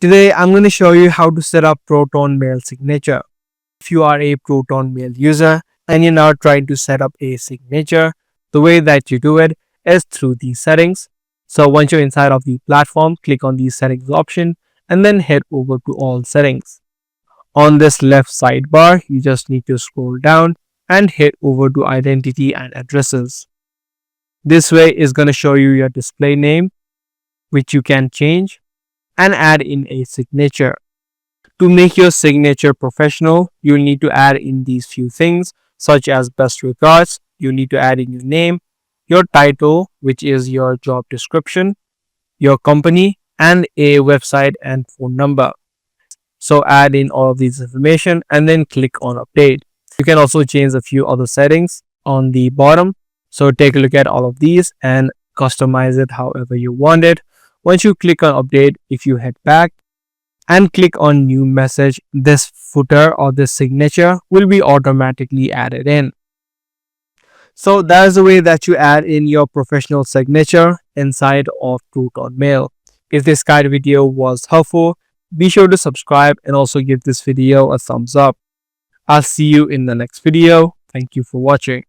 Today, I'm going to show you how to set up Proton Mail signature. If you are a Proton Mail user and you're now trying to set up a signature, the way that you do it is through the settings. So once you're inside of the platform, click on the settings option and then head over to all settings. On this left sidebar, you just need to scroll down and head over to identity and addresses. This way is going to show you your display name, which you can change and add in a signature. To make your signature professional, you need to add in these few things such as best regards. You need to add in your name, your title, which is your job description, your company, and a website and phone number. So add in all of these information and then click on update. You can also change a few other settings on the bottom. So take a look at all of these and customize it however you want it. Once you click on update, if you head back and click on new message, this footer or this signature will be automatically added in. So that is the way that you add in your professional signature inside of Proton Mail. If this guide video was helpful, be sure to subscribe and also give this video a thumbs up. I'll see you in the next video. Thank you for watching.